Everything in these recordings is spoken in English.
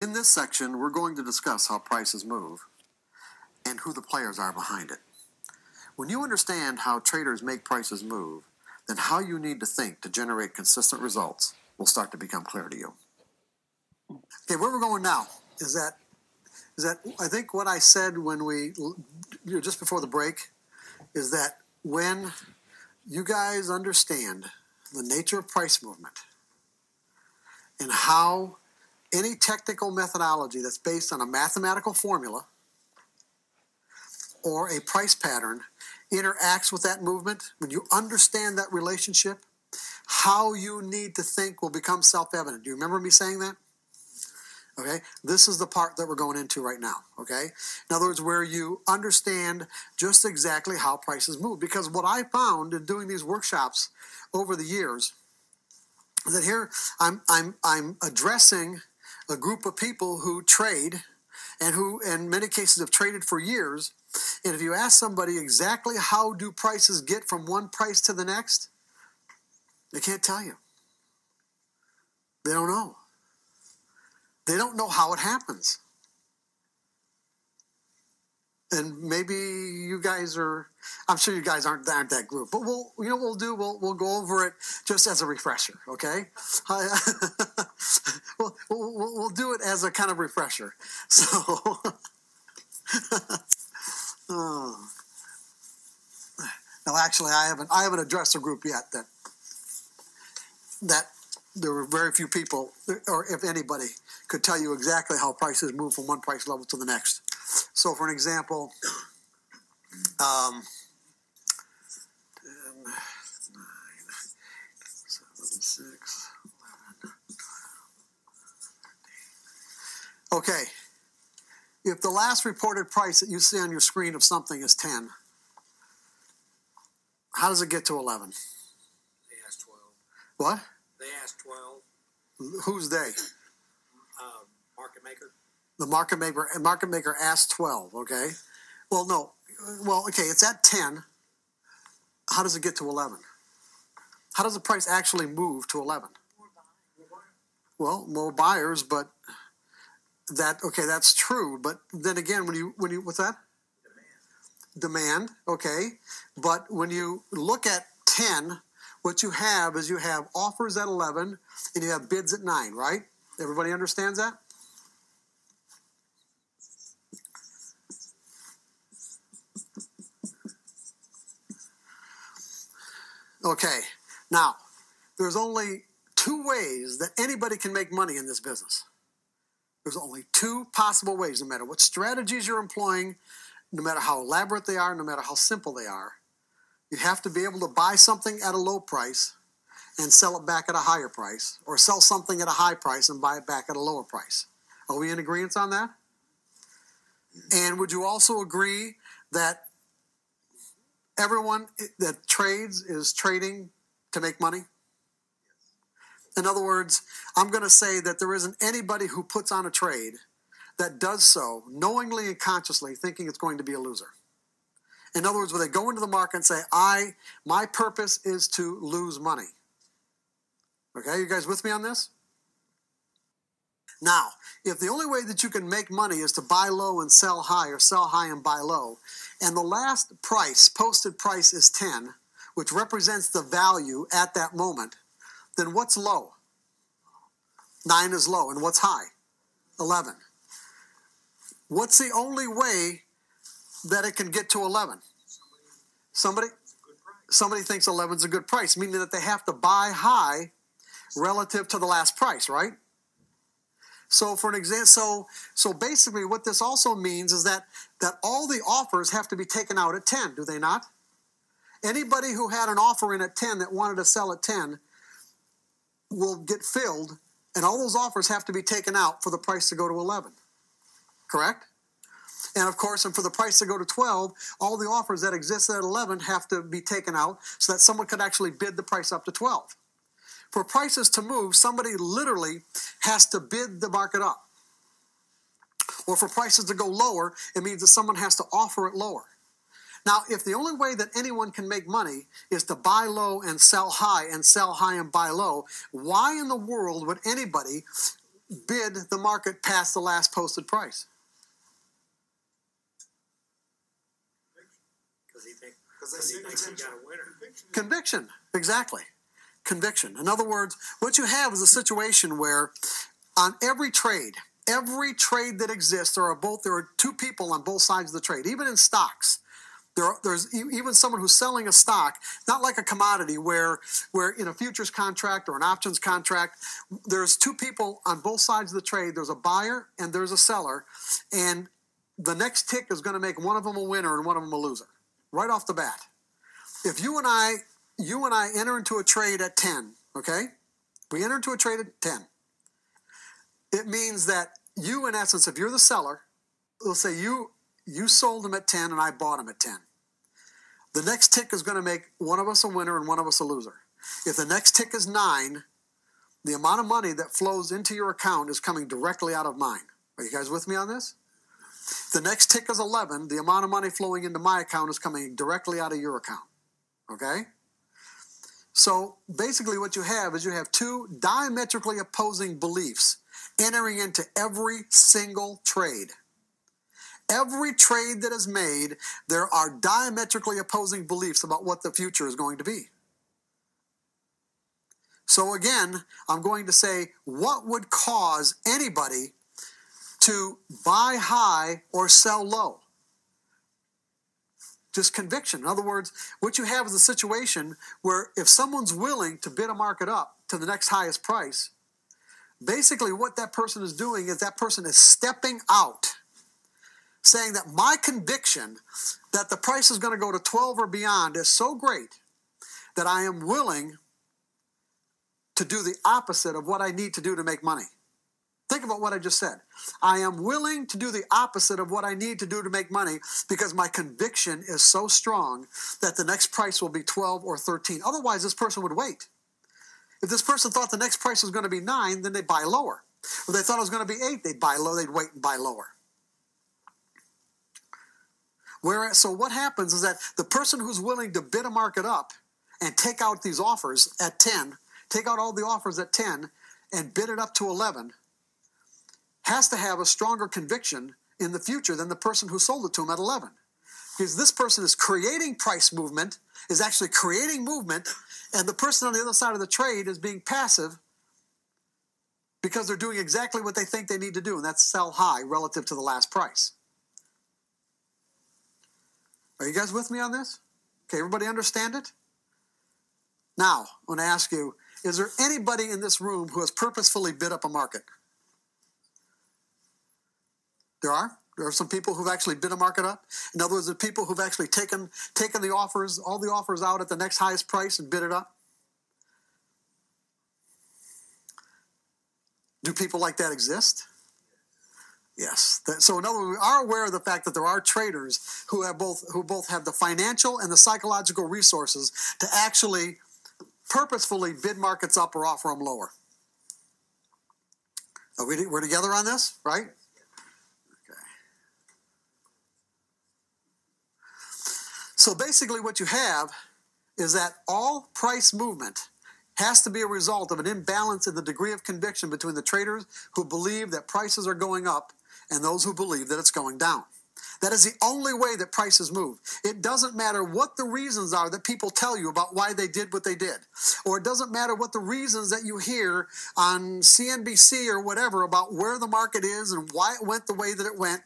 In this section, we're going to discuss how prices move and who the players are behind it. When you understand how traders make prices move, then how you need to think to generate consistent results will start to become clear to you. Okay, where we're going now is that I think what I said when just before the break is that when you guys understand the nature of price movement and how any technical methodology that's based on a mathematical formula or a price pattern interacts with that movement, when you understand that relationship, how you need to think will become self-evident. Do you remember me saying that? Okay, this is the part that we're going into right now, okay? In other words, where you understand just exactly how prices move. Because what I found in doing these workshops over the years is that here I'm addressing a group of people who trade and who in many cases have traded for years. And if you ask somebody exactly how do prices get from one price to the next, they can't tell you. They don't know. They don't know how it happens. And maybe you guys are, I'm sure you guys aren't that group, but you know what we'll do? We'll go over it just as a refresher, okay? We'll do it as a kind of refresher. So, now actually I haven't addressed a group yet that there were very few people, or if anybody, could tell you exactly how prices move from one price level to the next. So for an example, 10, 9, 7, 6, 11. Okay, if the last reported price that you see on your screen of something is 10, how does it get to 11? They asked 12. What? They asked 12. Who's they? Market maker. The market maker asked 12, okay? Well, no. Well, okay, it's at 10. How does it get to 11? How does the price actually move to 11? More buyers. Well, more buyers, but that's true. But then again, when you what's that? Demand, okay. But when you look at 10, what you have is you have offers at 11 and you have bids at 9, right? Everybody understands that? Okay, now, there's only two ways that anybody can make money in this business. There's only two possible ways, no matter what strategies you're employing, no matter how elaborate they are, no matter how simple they are. You have to be able to buy something at a low price and sell it back at a higher price, or sell something at a high price and buy it back at a lower price. Are we in agreement on that? And would you also agree that everyone that trades is trading to make money? In other words, I'm going to say that there isn't anybody who puts on a trade that does so knowingly and consciously thinking it's going to be a loser. In other words, when they go into the market and say, my purpose is to lose money. Okay, you guys with me on this? Now, if the only way that you can make money is to buy low and sell high, or sell high and buy low, and the last price, posted price, is 10, which represents the value at that moment, then what's low? 9 is low, and what's high? 11. What's the only way that it can get to 11? Somebody thinks 11 is a good price, meaning that they have to buy high relative to the last price, right? So for an example, so basically what this also means is that all the offers have to be taken out at 10, do they not? Anybody who had an offer in at 10 that wanted to sell at 10 will get filled, and all those offers have to be taken out for the price to go to 11. Correct? And of course, and for the price to go to 12, all the offers that exist at 11 have to be taken out so that someone could actually bid the price up to 12. For prices to move, somebody literally has to bid the market up. Or for prices to go lower, it means that someone has to offer it lower. Now, if the only way that anyone can make money is to buy low and sell high and buy low, why in the world would anybody bid the market past the last posted price? Because he thinks he got a winner. Conviction, exactly. Conviction. In other words, what you have is a situation where on every trade that exists, there are two people on both sides of the trade. Even in stocks, there's even someone who's selling a stock, not like a commodity where in a futures contract or an options contract, there's two people on both sides of the trade. There's a buyer and there's a seller, and the next tick is going to make one of them a winner and one of them a loser, right off the bat. If you and I enter into a trade at 10, okay? We enter into a trade at 10. It means that you, in essence, if you're the seller, let's say you sold them at 10 and I bought them at 10. The next tick is going to make one of us a winner and one of us a loser. If the next tick is 9, the amount of money that flows into your account is coming directly out of mine. Are you guys with me on this? If the next tick is 11, the amount of money flowing into my account is coming directly out of your account. Okay? So basically what you have is you have two diametrically opposing beliefs entering into every single trade. Every trade that is made, there are diametrically opposing beliefs about what the future is going to be. So again, I'm going to say, what would cause anybody to buy high or sell low? Just conviction. In other words, what you have is a situation where if someone's willing to bid a market up to the next highest price, basically what that person is doing is that person is stepping out, saying that my conviction that the price is going to go to 12 or beyond is so great that I am willing to do the opposite of what I need to do to make money. Think about what I just said. I am willing to do the opposite of what I need to do to make money because my conviction is so strong that the next price will be 12 or 13. Otherwise, this person would wait. If this person thought the next price was going to be 9, then they'd buy lower. If they thought it was going to be 8, they'd buy low. They'd wait and buy lower. Whereas, so what happens is that the person who's willing to bid a market up and take out these offers at 10, take out all the offers at 10 and bid it up to 11, has to have a stronger conviction in the future than the person who sold it to him at 11. Because this person is creating price movement, is actually creating movement, and the person on the other side of the trade is being passive because they're doing exactly what they think they need to do, and that's sell high relative to the last price. Are you guys with me on this? Okay, everybody understand it? Now, I want to ask you, is there anybody in this room who has purposefully bid up a market? There are some people who've actually bid a market up. In other words, the people who've actually taken the offers, all the offers out at the next highest price and bid it up. Do people like that exist? Yes. So in other words, we are aware of the fact that there are traders who both have the financial and the psychological resources to actually purposefully bid markets up or offer them lower. We're together on this, right? So basically what you have is that all price movement has to be a result of an imbalance in the degree of conviction between the traders who believe that prices are going up and those who believe that it's going down. That is the only way that prices move. It doesn't matter what the reasons are that people tell you about why they did what they did. Or it doesn't matter what the reasons that you hear on CNBC or whatever about where the market is and why it went the way that it went.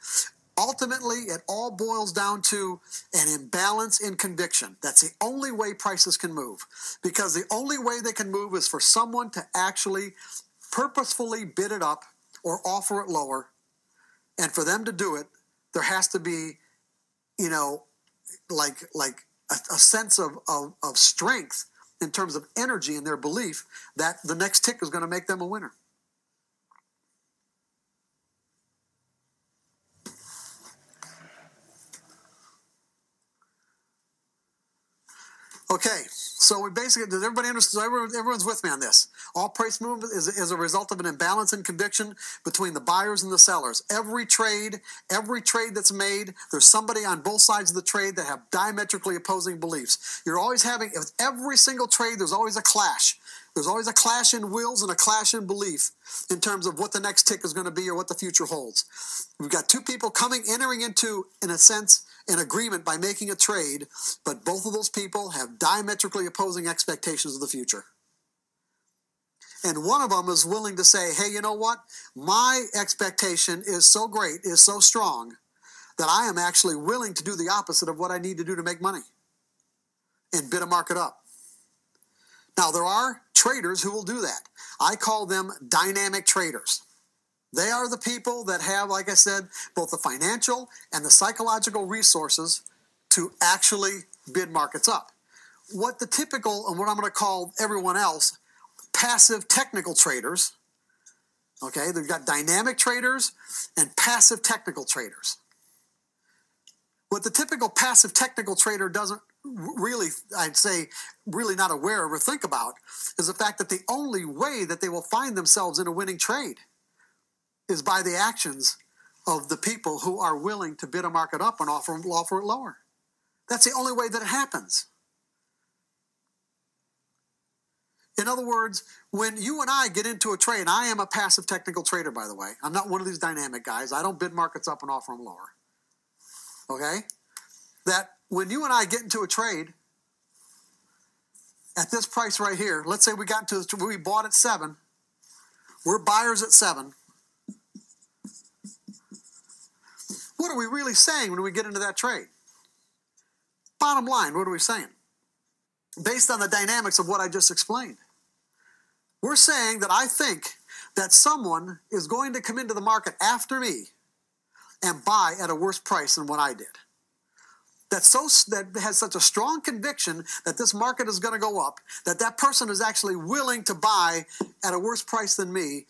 Ultimately, it all boils down to an imbalance in conviction. That's the only way prices can move. Because the only way they can move is for someone to actually purposefully bid it up or offer it lower. And for them to do it, there has to be, like a sense of strength in terms of energy in their belief that the next tick is going to make them a winner. Okay, so we basically, does everybody understand? Everyone's with me on this. All price movement is a result of an imbalance in conviction between the buyers and the sellers. Every trade that's made, there's somebody on both sides of the trade that have diametrically opposing beliefs. You're always having, with every single trade, there's always a clash. There's always a clash in wills and a clash in belief in terms of what the next tick is going to be or what the future holds. We've got two people entering into, in a sense, an agreement by making a trade, but both of those people have diametrically opposing expectations of the future. And one of them is willing to say, hey, you know what? My expectation is so great, is so strong, that I am actually willing to do the opposite of what I need to do to make money and bid a market up. Now, there are traders who will do that. I call them dynamic traders. They are the people that have, like I said, both the financial and the psychological resources to actually bid markets up. What the typical, and what I'm going to call everyone else, passive technical traders, okay, they've got dynamic traders and passive technical traders. What the typical passive technical trader doesn't really, I'd say, really not aware of or think about is the fact that the only way that they will find themselves in a winning trade is by the actions of the people who are willing to bid a market up and offer it lower. That's the only way that it happens. In other words, when you and I get into a trade, and I am a passive technical trader, by the way. I'm not one of these dynamic guys. I don't bid markets up and offer them lower. Okay? That when you and I get into a trade at this price right here, let's say we bought at 7, we're buyers at 7. What are we really saying when we get into that trade? Bottom line, what are we saying? Based on the dynamics of what I just explained. We're saying that I think that someone is going to come into the market after me and buy at a worse price than what I did. That has such a strong conviction that this market is going to go up, that person is actually willing to buy at a worse price than me,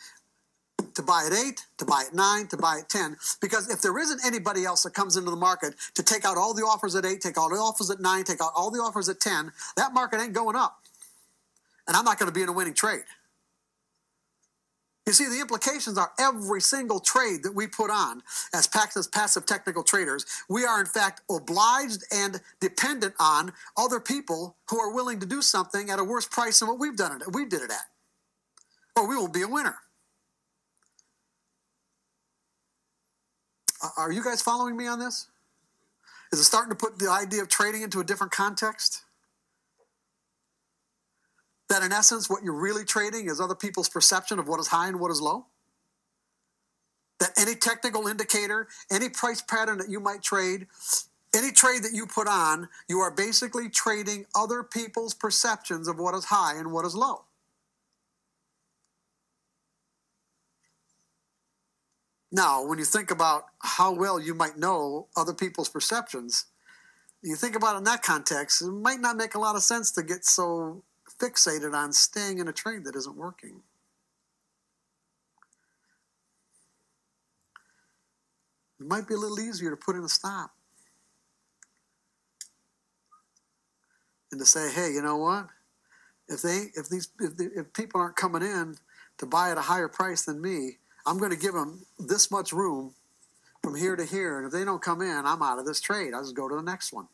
to buy at 8, to buy at 9, to buy at 10. Because if there isn't anybody else that comes into the market to take out all the offers at 8, take all the offers at 9, take out all the offers at 10, that market ain't going up. And I'm not going to be in a winning trade. You see, the implications are every single trade that we put on as passive technical traders, we are in fact obliged and dependent on other people who are willing to do something at a worse price than what we did it at. Or we won't be a winner. Are you guys following me on this? Is it starting to put the idea of trading into a different context? That in essence, what you're really trading is other people's perception of what is high and what is low? That any technical indicator, any price pattern that you might trade, any trade that you put on, you are basically trading other people's perceptions of what is high and what is low. Now, when you think about how well you might know other people's perceptions, you think about it in that context, it might not make a lot of sense to get so fixated on staying in a trade that isn't working. It might be a little easier to put in a stop. And to say, hey, you know what? If people aren't coming in to buy at a higher price than me, I'm going to give them this much room from here to here. And if they don't come in, I'm out of this trade. I'll just go to the next one.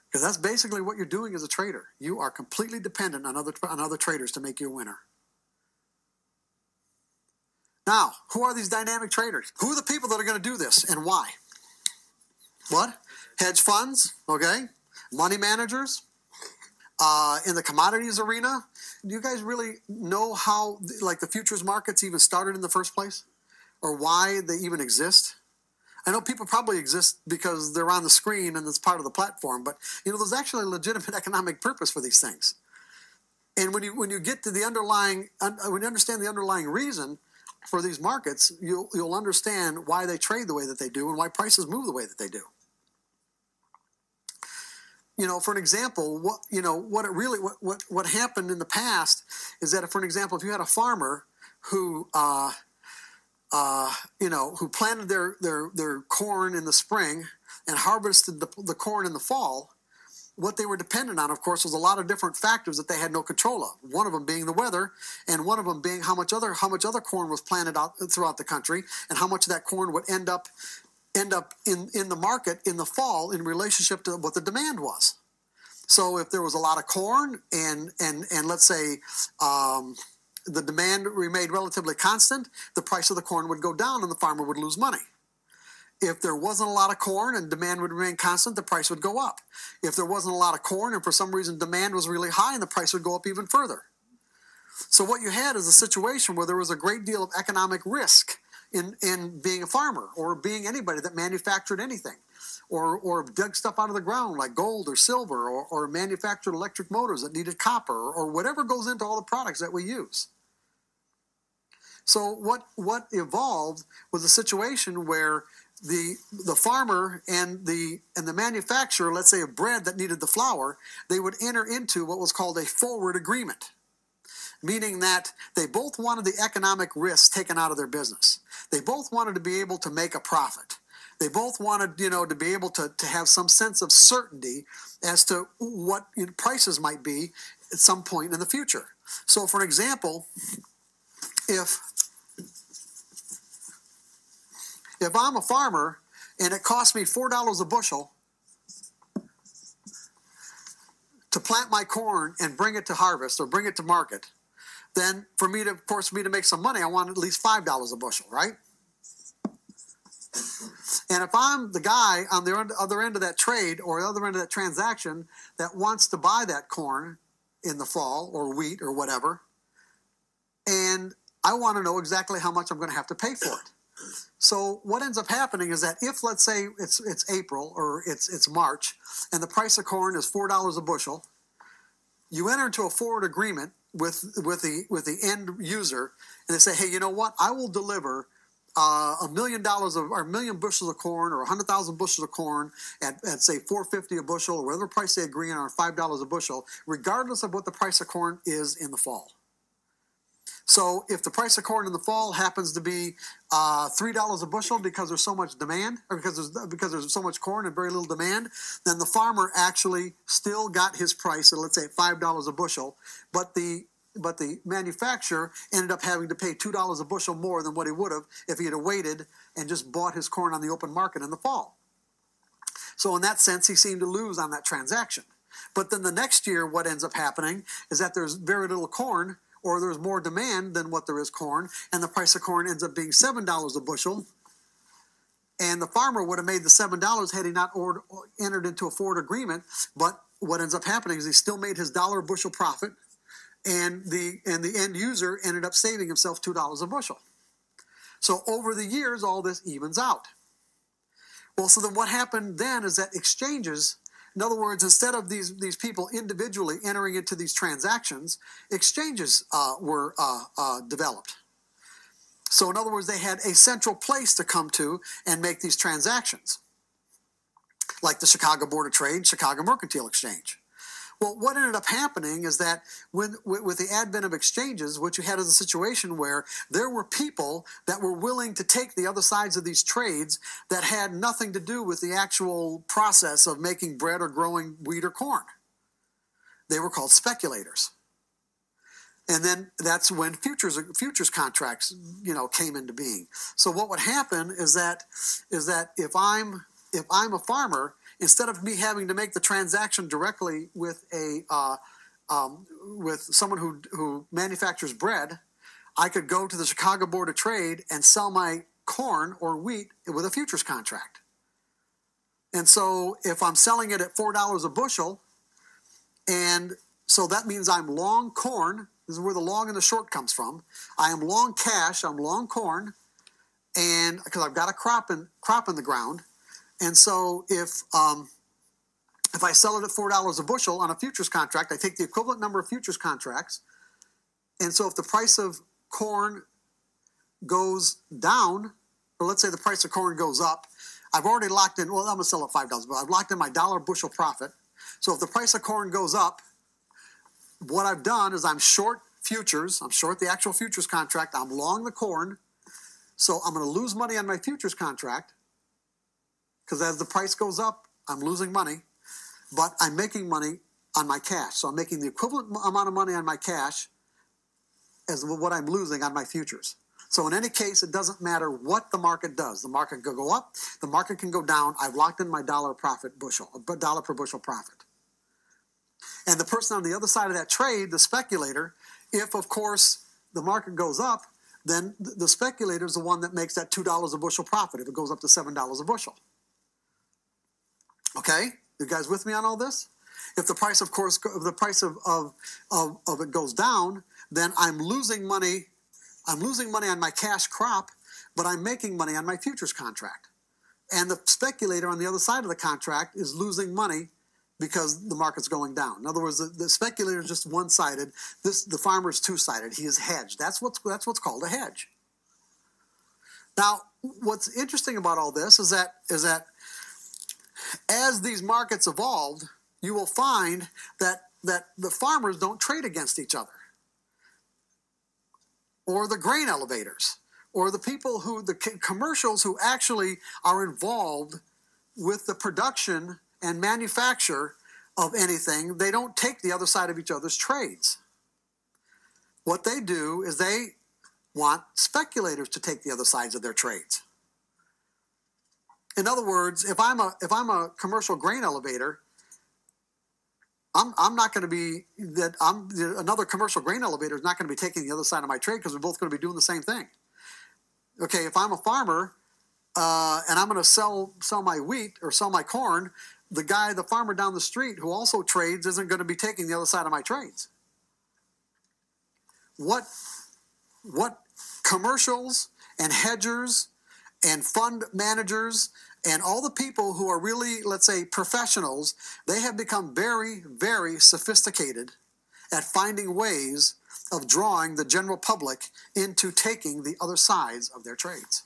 Because that's basically what you're doing as a trader. You are completely dependent on other traders to make you a winner. Now, who are these dynamic traders? Who are the people that are going to do this and why? What? Hedge funds, okay? Money managers. In the commodities arena, do you guys really know how the futures markets even started in the first place? Or why they even exist? I know people probably exist because they're on the screen and it's part of the platform, but there's actually a legitimate economic purpose for these things. And when you get to the when you understand the underlying reason for these markets, you'll understand why they trade the way that they do and why prices move the way that they do. For an example, what happened in the past is that, for an example, if you had a farmer who planted their corn in the spring and harvested the corn in the fall, what they were dependent on, of course, was a lot of different factors that they had no control of. One of them being the weather, and one of them being how much other corn was planted out throughout the country, and how much of that corn would end up in the market in the fall in relationship to what the demand was. So if there was a lot of corn and let's say the demand remained relatively constant, the price of the corn would go down and the farmer would lose money. If there wasn't a lot of corn and demand would remain constant, the price would go up. If there wasn't a lot of corn and for some reason demand was really high, and the price would go up even further. So what you had is a situation where there was a great deal of economic risk in being a farmer or being anybody that manufactured anything or dug stuff out of the ground like gold or silver or manufactured electric motors that needed copper or whatever goes into all the products that we use. So what evolved was a situation where the farmer and the manufacturer, let's say of bread that needed the flour, they would enter into what was called a forward agreement, meaning that they both wanted the economic risk taken out of their business. They both wanted to be able to make a profit. They both wanted, to be able to have some sense of certainty as to what prices might be at some point in the future. So, for example, if I'm a farmer and it costs me $4 a bushel to plant my corn and bring it to harvest or bring it to market, then for me to make some money, I want at least $5 a bushel, right? And if I'm the guy on the other end of that trade or the other end of that transaction that wants to buy that corn in the fall or wheat or whatever, and I want to know exactly how much I'm going to have to pay for it. So what ends up happening is that if, let's say, it's April or it's March, and the price of corn is $4 a bushel, you enter into a forward agreement with the end user, and they say, hey, you know what? I will deliver $1 million or 1 million bushels of corn or 100,000 bushels of corn at say $4.50 a bushel or whatever price they agree on, or $5 a bushel, regardless of what the price of corn is in the fall. So if the price of corn in the fall happens to be $3 a bushel because there's so much demand, or because there's so much corn and very little demand, then the farmer actually still got his price at, let's say, $5 a bushel, but the manufacturer ended up having to pay $2 a bushel more than what he would have if he had waited and just bought his corn on the open market in the fall. So in that sense, he seemed to lose on that transaction. But then the next year, what ends up happening is that there's very little corn, or there's more demand than what there is corn, and the price of corn ends up being $7 a bushel, and the farmer would have made the $7 had he not entered into a forward agreement. But what ends up happening is he still made his $1 a bushel profit, and the end user ended up saving himself $2 a bushel. So over the years, all this evens out. Well, so then what happened then is that exchanges, in other words, instead of these people individually entering into these transactions, exchanges were developed. So in other words, they had a central place to come to and make these transactions, like the Chicago Board of Trade, Chicago Mercantile Exchange. Well, what ended up happening is that with the advent of exchanges, what you had is a situation where there were people that were willing to take the other sides of these trades that had nothing to do with the actual process of making bread or growing wheat or corn. They were called speculators. And then that's when futures contracts, came into being. So what would happen is that if I'm a farmer, instead of me having to make the transaction directly with with someone who manufactures bread, I could go to the Chicago Board of Trade and sell my corn or wheat with a futures contract. And so if I'm selling it at $4 a bushel, and so that means I'm long corn. This is where the long and the short comes from. I am long cash. I'm long corn, and because I've got a crop in the ground. And so if I sell it at $4 a bushel on a futures contract, I take the equivalent number of futures contracts. And so if the price of corn goes down, or let's say the price of corn goes up, I've already locked in, well, I'm going to sell it $5, but I've locked in my $1 bushel profit. So if the price of corn goes up, what I've done is I'm short futures. I'm short the actual futures contract. I'm long the corn. So I'm going to lose money on my futures contract, because as the price goes up, I'm losing money, but I'm making money on my cash. So I'm making the equivalent amount of money on my cash as what I'm losing on my futures. So in any case, it doesn't matter what the market does. The market could go up, the market can go down. I've locked in my $1 per bushel profit. And the person on the other side of that trade, the speculator, if, of course, the market goes up, then the speculator is the one that makes that $2 a bushel profit if it goes up to $7 a bushel. Okay? You guys with me on all this? If the price, of course, if the price of it goes down, then I'm losing money. I'm losing money on my cash crop, but I'm making money on my futures contract. And the speculator on the other side of the contract is losing money because the market's going down. In other words, the speculator is just one-sided. The farmer is two-sided. He is hedged. That's what's called a hedge. Now, what's interesting about all this is that as these markets evolved, you will find that the farmers don't trade against each other, or the grain elevators, or the people the commercials who actually are involved with the production and manufacture of anything. They don't take the other side of each other's trades. What they do is they want speculators to take the other sides of their trades. In other words, if I'm a commercial grain elevator, I'm not going to be another commercial grain elevator is not going to be taking the other side of my trade because we're both going to be doing the same thing. Okay, if I'm a farmer and I'm going to sell my wheat or sell my corn, the farmer down the street who also trades isn't going to be taking the other side of my trades. What commercials and hedgers and fund managers and all the people who are really, let's say, professionals, they have become very, very sophisticated at finding ways of drawing the general public into taking the other sides of their trades.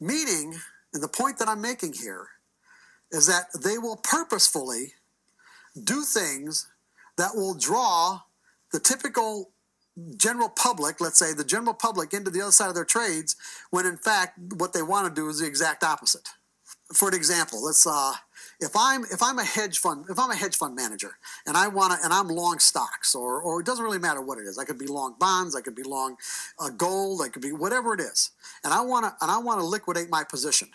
Meaning, and the point that I'm making here, is that they will purposefully do things that will draw the typical general public, let's say the general public, into the other side of their trades, when in fact what they want to do is the exact opposite. For an example, let's if I'm a hedge fund manager and I'm long stocks, or it doesn't really matter what it is. I could be long bonds, I could be long gold, I could be whatever it is, and I want to liquidate my position.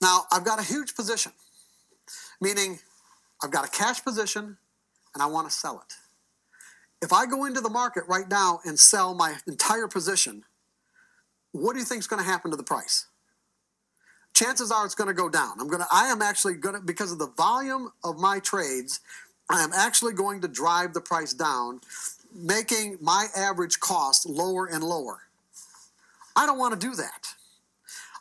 Now I've got a huge position, meaning I've got a cash position and I want to sell it. If I go into the market right now and sell my entire position, what do you think is going to happen to the price? Chances are it's going to go down. I am actually going to, because of the volume of my trades, I am actually going to drive the price down, making my average cost lower and lower. I don't want to do that.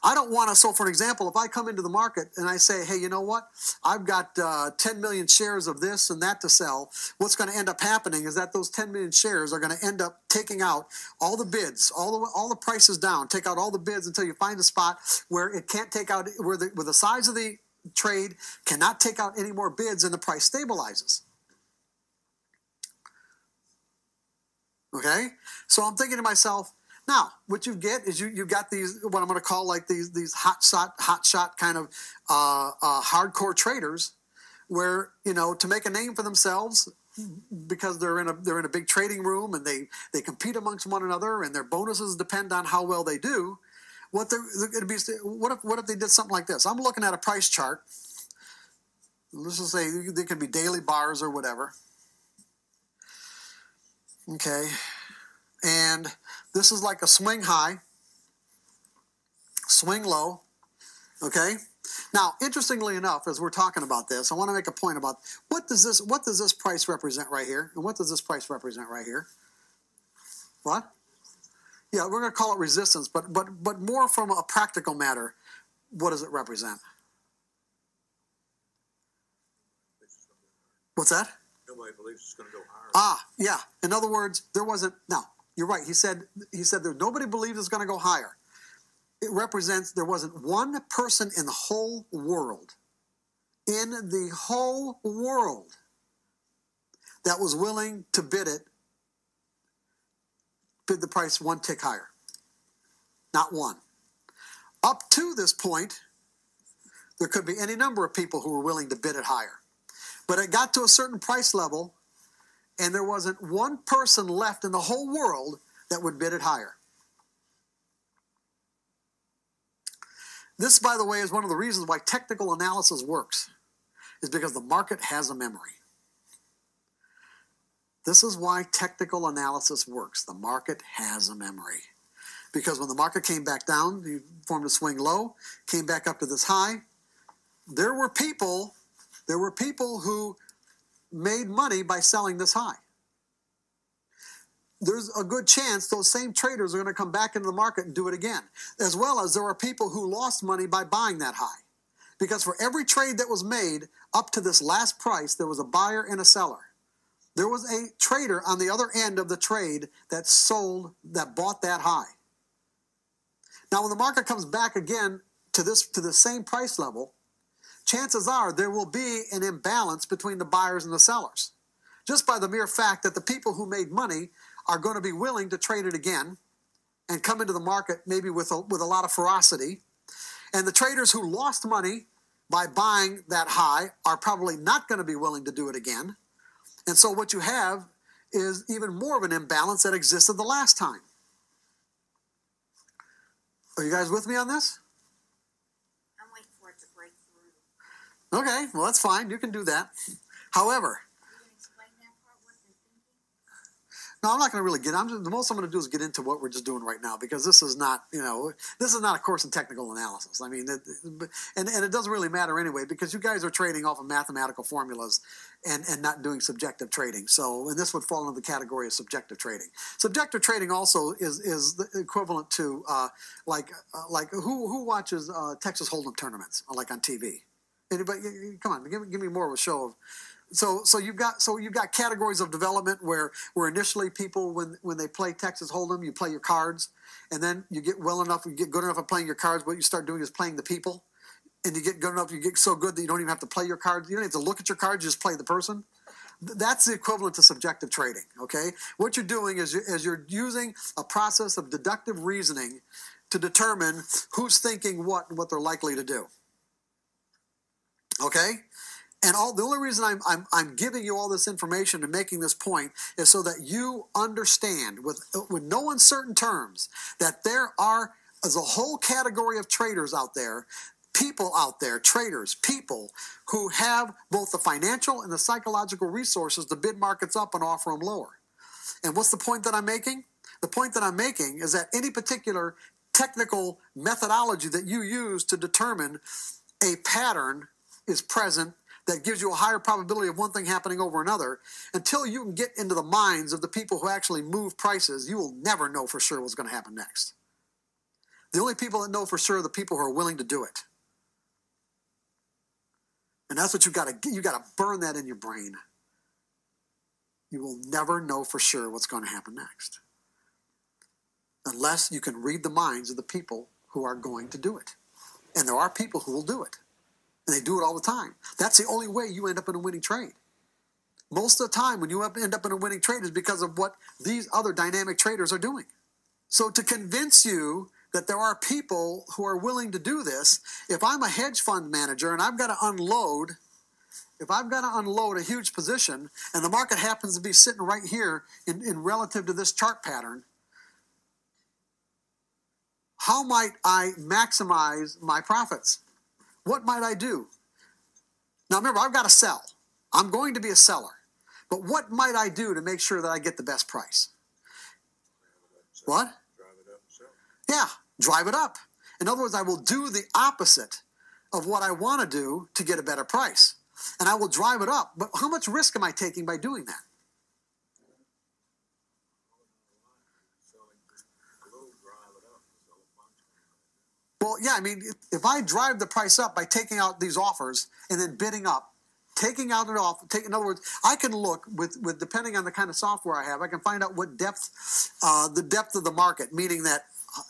I don't want to, so for example, if I come into the market and I say, hey, you know what? I've got 10 million shares of this and that to sell. What's going to end up happening is that those 10 million shares are going to end up taking out all the bids, all the prices down, take out all the bids until you find a spot where it can't take out, where the size of the trade cannot take out any more bids and the price stabilizes. Okay? So I'm thinking to myself, now, what you get is you've got these, what I'm going to call like these hot shot kind of hardcore traders, where, you know, to make a name for themselves, because they're in a big trading room and they compete amongst one another and their bonuses depend on how well they do. What if they did something like this? I'm looking at a price chart. Let's just say they could be daily bars or whatever. Okay. And this is like a swing high, swing low, okay? Now, interestingly enough, as we're talking about this, I want to make a point about what does this price represent right here, and what does this price represent right here? What? Yeah, we're going to call it resistance, but more from a practical matter, what does it represent? What's that? Nobody believes it's going to go higher. Ah, yeah. In other words, there wasn't. No, you're right. He said that nobody believes it's going to go higher. It represents there wasn't one person in the whole world, that was willing to bid the price one tick higher. Not one. Up to this point, there could be any number of people who were willing to bid it higher. But it got to a certain price level, and there wasn't one person left in the whole world that would bid it higher. This, by the way, is one of the reasons why technical analysis works, is because the market has a memory. This is why technical analysis works. The market has a memory. Because when the market came back down, you formed a swing low, came back up to this high, there were people who made money by selling this high. There's a good chance those same traders are going to come back into the market and do it again. As well as there are people who lost money by buying that high. Because for every trade that was made up to this last price, there was a buyer and a seller. There was a trader on the other end of the trade that bought that high. Now, when the market comes back again to the same price level, chances are there will be an imbalance between the buyers and the sellers. Just by the mere fact that the people who made money are going to be willing to trade it again and come into the market maybe with a lot of ferocity. And the traders who lost money by buying that high are probably not going to be willing to do it again. And so what you have is even more of an imbalance that existed the last time. Are you guys with me on this? I'm waiting for it to break through. Okay, well, that's fine. You can do that. However, You can explain that part, what they're thinking? no, I'm not going to really the most I'm going to do is get into what we're just doing right now, because this is not, this is not a course in technical analysis. I mean, and it doesn't really matter anyway, because you guys are trading off of mathematical formulas and not doing subjective trading. So, and this would fall into the category of subjective trading. Subjective trading also is the equivalent to like who watches Texas Hold'em tournaments like on TV? Anybody? Come on, give me more of a show of. So you've got categories of development where initially people when they play Texas Hold'em, you play your cards, and then you get good enough at playing your cards. What you start doing is playing the people, and you get good enough, you get so good that you don't even have to play your cards. You don't have to look at your cards; you just play the person. That's the equivalent to subjective trading. Okay, what you're doing is you're using a process of deductive reasoning to determine who's thinking what and what they're likely to do. Okay. And the only reason I'm giving you all this information and making this point is so that you understand with no uncertain terms that there is a whole category of traders out there, people out there, traders, people who have both the financial and the psychological resources to bid markets up and offer them lower. And what's the point that I'm making? The point that I'm making is that any particular technical methodology that you use to determine a pattern is present that gives you a higher probability of one thing happening over another, until you can get into the minds of the people who actually move prices, you will never know for sure what's going to happen next. The only people that know for sure are the people who are willing to do it. And that's what you got to burn that in your brain. You will never know for sure what's going to happen next, unless you can read the minds of the people who are going to do it. And there are people who will do it. And they do it all the time. That's the only way you end up in a winning trade. Most of the time when you end up in a winning trade is because of what these other dynamic traders are doing. So to convince you that there are people who are willing to do this, if I'm a hedge fund manager and I've got to unload a huge position and the market happens to be sitting right here in relative to this chart pattern, how might I maximize my profits? What might I do? Now remember, I've got to sell. I'm going to be a seller. But what might I do to make sure that I get the best price? What? Drive it up and sell. Yeah, drive it up. In other words, I will do the opposite of what I want to do to get a better price. And I will drive it up. But how much risk am I taking by doing that? Well, yeah, I mean, if I drive the price up by taking out these offers and then bidding up, taking out an offer, in other words, I can look with depending on the kind of software I have, I can find out what depth, the depth of the market, meaning that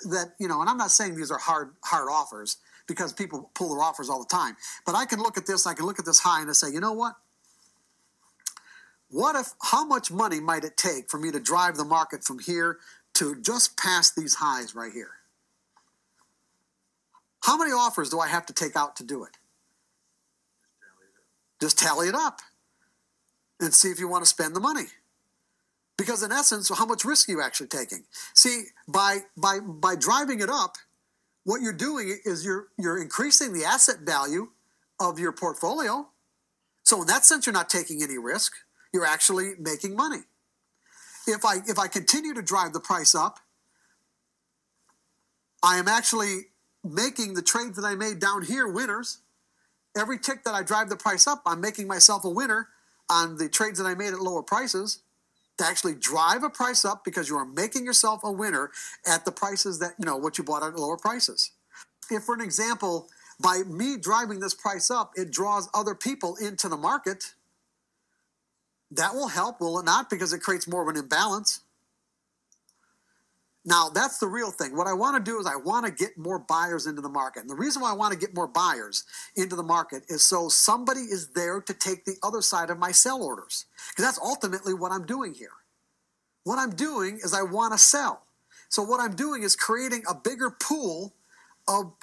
and I'm not saying these are hard offers because people pull their offers all the time, but I can look at this, high and I say, you know what? How much money might it take for me to drive the market from here to just past these highs right here? How many offers do I have to take out to do it? Just tally it up and see if you want to spend the money. Because in essence, how much risk are you actually taking? See, by driving it up, what you're doing is you're increasing the asset value of your portfolio. So in that sense, you're not taking any risk. You're actually making money. If I continue to drive the price up, I am actually making the trades that I made down here winners. Every tick that I drive the price up, I'm making myself a winner on the trades that I made at lower prices. To actually drive a price up because you are making yourself a winner at the prices that, what you bought at lower prices. If, for an example, by me driving this price up, it draws other people into the market, that will help, will it not? Because it creates more of an imbalance. Now, that's the real thing. What I want to do is I want to get more buyers into the market. And the reason why I want to get more buyers into the market is so somebody is there to take the other side of my sell orders. Because that's ultimately what I'm doing here. What I'm doing is I want to sell. So what I'm doing is creating a bigger pool of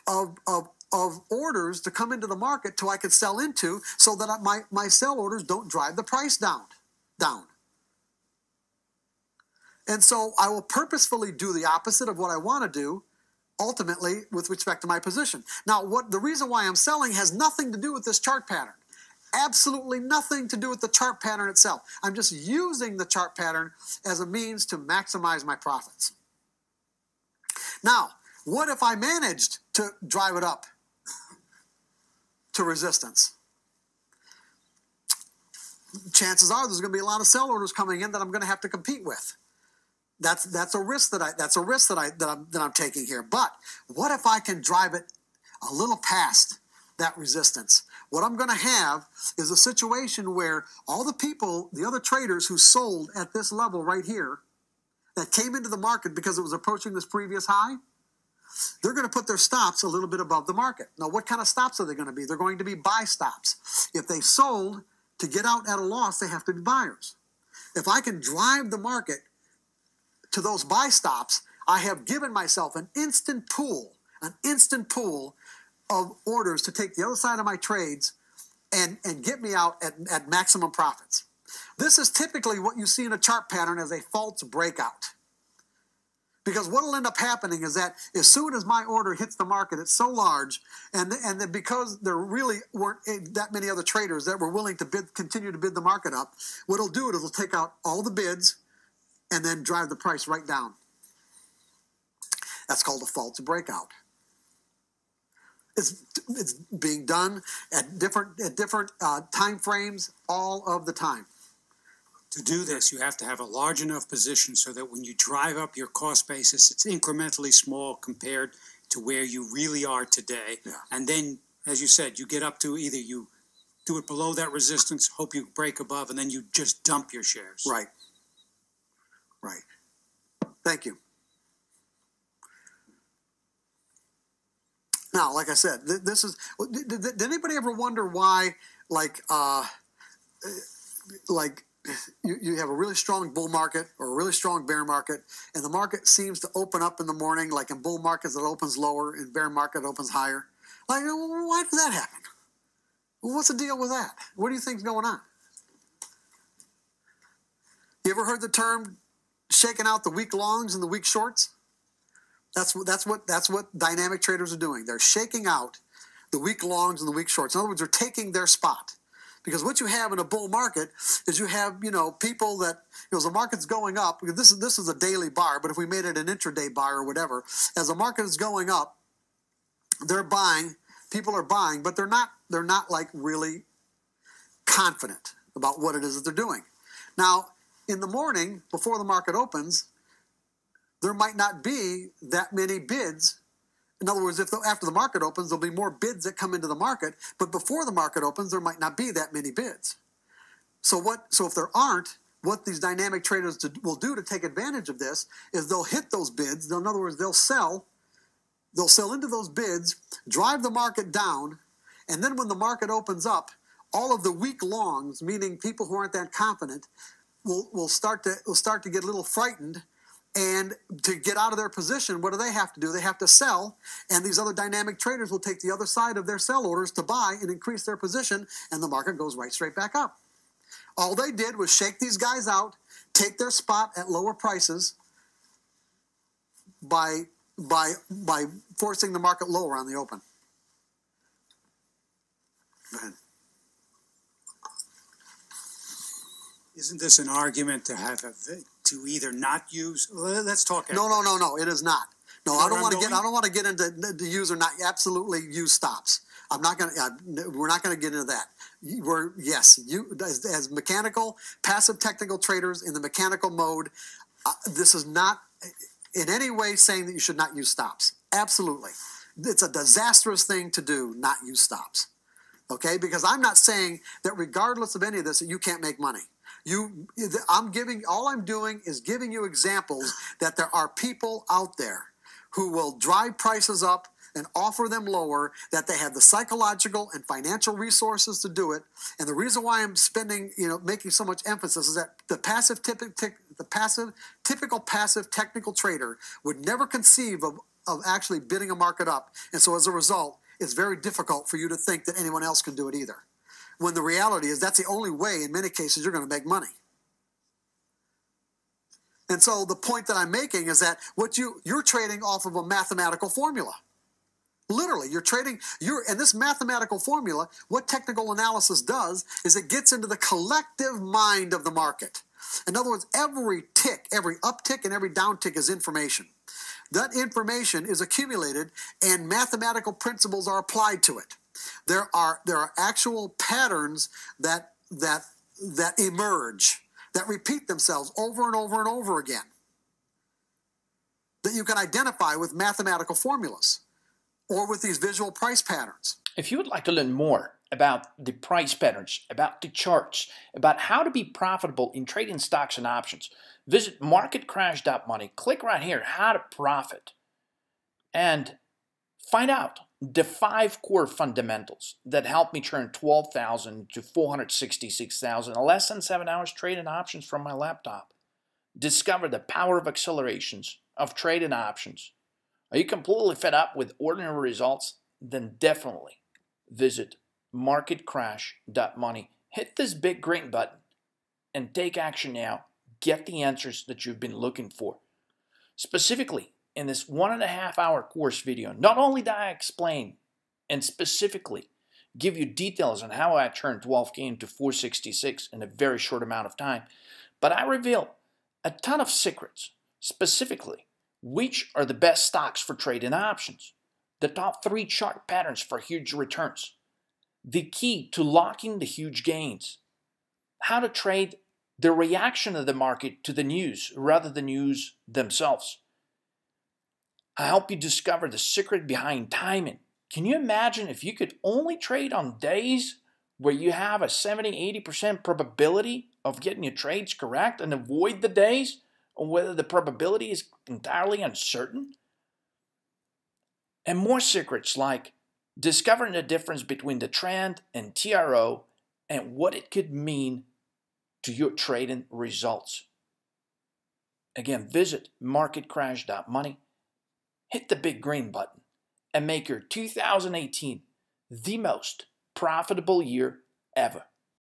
orders to come into the market so I can sell into, so that my sell orders don't drive the price down. And so I will purposefully do the opposite of what I want to do, ultimately, with respect to my position. Now, the reason why I'm selling has nothing to do with this chart pattern. Absolutely nothing to do with the chart pattern itself. I'm just using the chart pattern as a means to maximize my profits. Now, what if I managed to drive it up to resistance? Chances are there's going to be a lot of sell orders coming in that I'm going to have to compete with. That's a risk that I'm taking here. But what if I can drive it a little past that resistance? What I'm going to have is a situation where all the people, the other traders who sold at this level right here, that came into the market because it was approaching this previous high, they're going to put their stops a little bit above the market. Now, what kind of stops are they going to be? They're going to be buy stops. If they sold to get out at a loss, they have to be buyers. If I can drive the market to those buy stops, I have given myself an instant pool of orders to take the other side of my trades and get me out at maximum profits. This is typically what you see in a chart pattern as a false breakout. Because what will end up happening is that as soon as my order hits the market, it's so large, and then because there really weren't that many other traders that were willing to continue to bid the market up, what it'll do is it'll take out all the bids and then drive the price right down. That's called a false breakout. It's being done at different time frames all of the time. To do this, you have to have a large enough position so that when you drive up your cost basis, it's incrementally small compared to where you really are today. Yeah. And then, as you said, you get up to either you do it below that resistance, hope you break above, and then you just dump your shares. Right. Thank you. Now, like I said, this is. Did anybody ever wonder why, you have a really strong bull market or a really strong bear market, and the market seems to open up in the morning, like in bull markets it opens lower, in bear market it opens higher? Like, why does that happen? Well, what's the deal with that? What do you think's going on? You ever heard the term shaking out the weak longs and the weak shorts? That's what dynamic traders are doing. They're shaking out the weak longs and the weak shorts. In other words, they're taking their spot. Because what you have in a bull market is you have, people that, as the market's going up, because this is a daily bar, but if we made it an intraday bar or whatever, as the market is going up, they're buying, people are buying, but they're not like really confident about what it is that they're doing. Now, in the morning, before the market opens, there might not be that many bids. In other words, after the market opens, there'll be more bids that come into the market, but before the market opens, there might not be that many bids. So if there aren't, what these dynamic traders will do to take advantage of this is they'll hit those bids. In other words, they'll sell into those bids, drive the market down, and then when the market opens up, all of the weak longs, meaning people who aren't that confident, will start to get a little frightened. And to get out of their position, what do they have to do? They have to sell, and these other dynamic traders will take the other side of their sell orders to buy and increase their position, and the market goes right straight back up. All they did was shake these guys out, take their spot at lower prices by by forcing the market lower on the open. Go ahead. Isn't this an argument to either not use? Let's talk. No. It is not. No, You know I don't where want I'm to get. going? I don't want to get into the use or not. Absolutely, use stops. I'm not going to. We're not going to get into that. As mechanical, passive technical traders in the mechanical mode, this is not in any way saying that you should not use stops. Absolutely, it's a disastrous thing to do. Not use stops. Okay, because I'm not saying that regardless of any of this, that you can't make money. All I'm doing is giving you examples that there are people out there who will drive prices up and offer them lower, that they have the psychological and financial resources to do it. And the reason why I'm making so much emphasis is that the typical passive technical trader would never conceive of actually bidding a market up. And so as a result, it's very difficult for you to think that anyone else can do it either. When the reality is that's the only way, in many cases, you're going to make money. And so the point that I'm making is that you're trading off of a mathematical formula. Literally, and this mathematical formula, what technical analysis does is it gets into the collective mind of the market. In other words, every tick, every uptick and every downtick is information. That information is accumulated and mathematical principles are applied to it. There are actual patterns that emerge, that repeat themselves over and over and over again, that you can identify with mathematical formulas or with these visual price patterns. If you would like to learn more about the price patterns, about the charts, about how to be profitable in trading stocks and options, visit marketcrash.money. Click right here, how to profit, and find out the 5 core fundamentals that helped me turn 12,000 to 466,000 in less than 7 hours trading options from my laptop. Discover the power of accelerations of trading options. Are you completely fed up with ordinary results? Then definitely visit marketcrash.money. Hit this big green button and take action now. Get the answers that you've been looking for. Specifically, in this 1.5 hour course video, not only do I explain and specifically give you details on how I turned 12K into 466 in a very short amount of time, but I reveal a ton of secrets, specifically which are the best stocks for trading options, the top 3 chart patterns for huge returns, the key to locking the huge gains, how to trade the reaction of the market to the news rather than news themselves. I help you discover the secret behind timing. Can you imagine if you could only trade on days where you have a 70-80% probability of getting your trades correct and avoid the days or whether the probability is entirely uncertain? And more secrets like discovering the difference between the trend and TRO and what it could mean to your trading results. Again, visit marketcrash.money, hit the big green button, and make your 2018 the most profitable year ever.